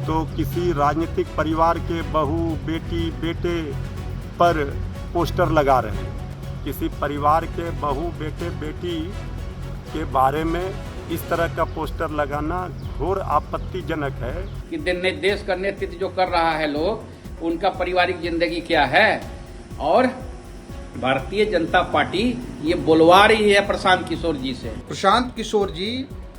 तो किसी राजनीतिक परिवार के बहू बेटी बेटे पर पोस्टर लगा रहे हैं। किसी परिवार के बहू बेटे बेटी के बारे में इस तरह का पोस्टर लगाना घोर आपत्तिजनक है कि देश का नेतृत्व जो कर रहा है लोग, उनका पारिवारिक जिंदगी क्या है। और भारतीय जनता पार्टी ये बुलवा रही है प्रशांत किशोर जी से। प्रशांत किशोर जी,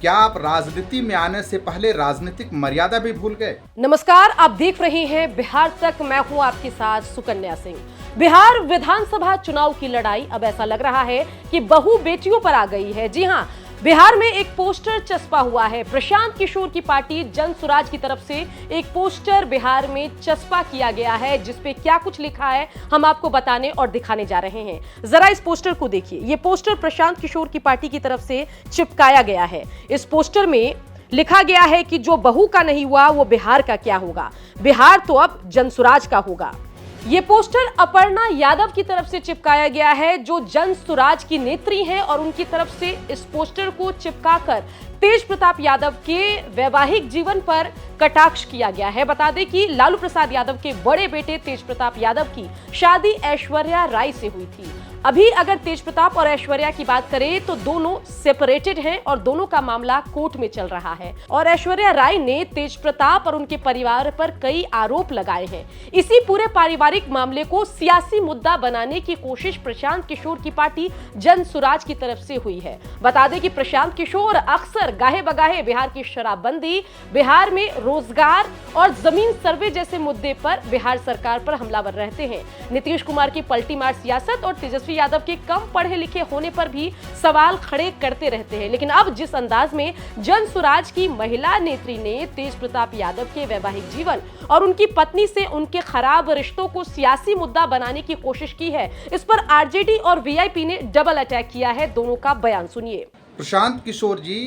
क्या आप राजनीति में आने से पहले राजनीतिक मर्यादा भी भूल गए? नमस्कार, आप देख रहे हैं बिहार तक। मैं हूं आपके साथ सुकन्या सिंह। बिहार विधानसभा चुनाव की लड़ाई अब ऐसा लग रहा है कि बहू बेटियों पर आ गई है। जी हां, बिहार में एक पोस्टर चस्पा हुआ है। प्रशांत किशोर की पार्टी जन सुराज की तरफ से एक पोस्टर बिहार में चस्पा किया गया है, जिसपे क्या कुछ लिखा है हम आपको बताने और दिखाने जा रहे हैं। जरा इस पोस्टर को देखिए। ये पोस्टर प्रशांत किशोर की पार्टी की तरफ से चिपकाया गया है। इस पोस्टर में लिखा गया है कि जो बहू का नहीं हुआ वो बिहार का क्या होगा। बिहार तो अब जन सुराज का होगा। ये पोस्टर अपर्णा यादव की तरफ से चिपकाया गया है, जो जन सुराज की नेत्री हैं, और उनकी तरफ से इस पोस्टर को चिपकाकर तेज प्रताप यादव के वैवाहिक जीवन पर कटाक्ष किया गया है। बता दें कि लालू प्रसाद यादव के बड़े बेटे तेज प्रताप यादव की शादी ऐश्वर्या राय से हुई थी। अभी अगर तेज प्रताप और ऐश्वर्या की बात करें तो दोनों सेपरेटेड हैं और दोनों का मामला कोर्ट में चल रहा है। और ऐश्वर्या राय ने तेज प्रताप और उनके परिवार पर कई आरोप लगाए हैं। इसी पूरे पारिवारिक मामले को सियासी मुद्दा बनाने की कोशिश प्रशांत किशोर की पार्टी जन सुराज की तरफ से हुई है। बता दें कि प्रशांत किशोर अक्सर गाहे बगाहे बिहार की शराबबंदी, बिहार में रोजगार और जमीन सर्वे जैसे मुद्दे पर बिहार सरकार पर हमलावर रहते हैं। नीतीश कुमार की पलटी मार सियासत और तेजस्वी यादव के कम पढ़े लिखे होने पर भी सवाल खड़े करते रहते हैं। लेकिन अब जिस अंदाज में जन सुराज की महिला नेत्री ने तेज प्रताप यादव के वैवाहिक जीवन और उनकी पत्नी से उनके खराब रिश्तों को सियासी मुद्दा बनाने की कोशिश की है, इस पर आरजेडी और वीआईपी ने डबल अटैक किया है। दोनों का बयान सुनिए। प्रशांत किशोर जी,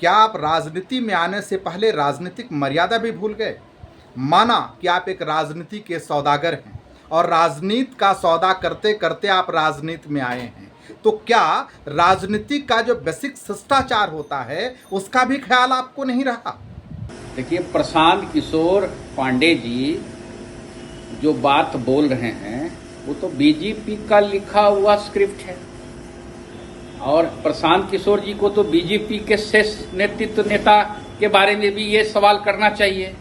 क्या आप राजनीति में आने से पहले राजनीतिक मर्यादा भी भूल गए? माना कि आप एक राजनीति के सौदागर हैं और राजनीति का सौदा करते करते आप राजनीति में आए हैं, तो क्या राजनीति का जो बेसिक शिष्टाचार होता है उसका भी ख्याल आपको नहीं रहा? देखिए, प्रशांत किशोर पांडे जी जो बात बोल रहे हैं वो तो बीजेपी का लिखा हुआ स्क्रिप्ट है। और प्रशांत किशोर जी को तो बीजेपी के शीर्ष नेतृत्व नेता के बारे में भी ये सवाल करना चाहिए।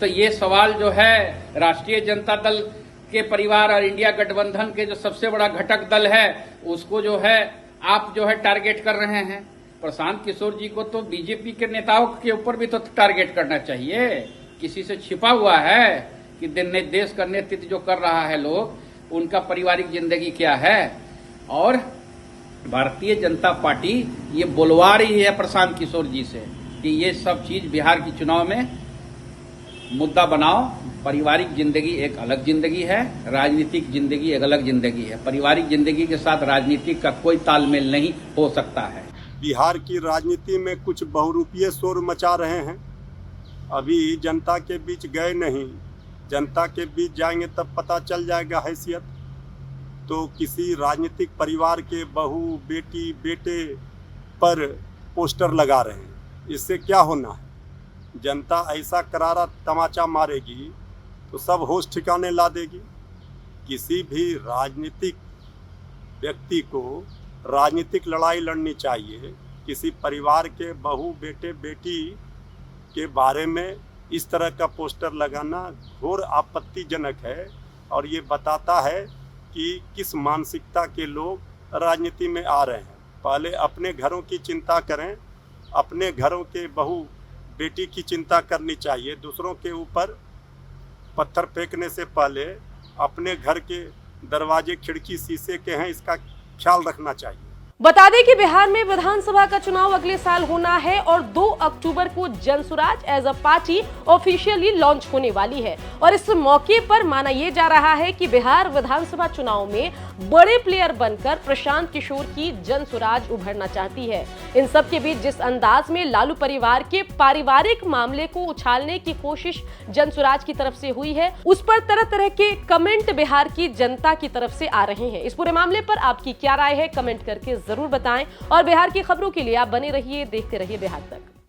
तो ये सवाल जो है राष्ट्रीय जनता दल के परिवार और इंडिया गठबंधन के जो सबसे बड़ा घटक दल है उसको जो है आप जो है टारगेट कर रहे हैं। प्रशांत किशोर जी को तो बीजेपी के नेताओं के ऊपर भी तो टारगेट करना चाहिए। किसी से छिपा हुआ है कि देश का नेतृत्व जो कर रहा है लोग, उनका पारिवारिक जिंदगी क्या है। और भारतीय जनता पार्टी ये बुलवा रही है प्रशांत किशोर जी से कि ये सब चीज बिहार की चुनाव में मुद्दा बनाओ। पारिवारिक जिंदगी एक अलग जिंदगी है, राजनीतिक जिंदगी एक अलग जिंदगी है। पारिवारिक जिंदगी के साथ राजनीतिक का कोई तालमेल नहीं हो सकता है। बिहार की राजनीति में कुछ बहुरूपीय शोर मचा रहे हैं। अभी जनता के बीच गए नहीं, जनता के बीच जाएंगे तब पता चल जाएगा हैसियत। तो किसी राजनीतिक परिवार के बहू बेटी बेटे पर पोस्टर लगा रहे हैं, इससे क्या होना है? जनता ऐसा करारा तमाचा मारेगी तो सब होश ठिकाने ला देगी। किसी भी राजनीतिक व्यक्ति को राजनीतिक लड़ाई लड़नी चाहिए। किसी परिवार के बहू बेटे बेटी के बारे में इस तरह का पोस्टर लगाना घोर आपत्तिजनक है और ये बताता है कि किस मानसिकता के लोग राजनीति में आ रहे हैं। पहले अपने घरों की चिंता करें, अपने घरों के बहू बेटी की चिंता करनी चाहिए। दूसरों के ऊपर पत्थर फेंकने से पहले अपने घर के दरवाजे खिड़की शीशे के हैं, इसका ख्याल रखना चाहिए। बता दें कि बिहार में विधानसभा का चुनाव अगले साल होना है और 2 अक्टूबर को Jan Suraaj as a party officially launch होने वाली है। और इस मौके पर माना यह जा रहा है कि बिहार विधानसभा चुनाव में बड़े प्लेयर बनकर प्रशांत किशोर की जनसुराज उभरना चाहती है। इन सब के बीच जिस अंदाज में लालू परिवार के पारिवारिक मामले को उछालने की कोशिश जनसुराज की तरफ से हुई है, उस पर तरह तरह के कमेंट बिहार की जनता की तरफ से आ रहे हैं। इस पूरे मामले पर आपकी क्या राय है, कमेंट करके जरूर बताएं। और बिहार की खबरों के लिए आप बने रहिए, देखते रहिए बिहार तक।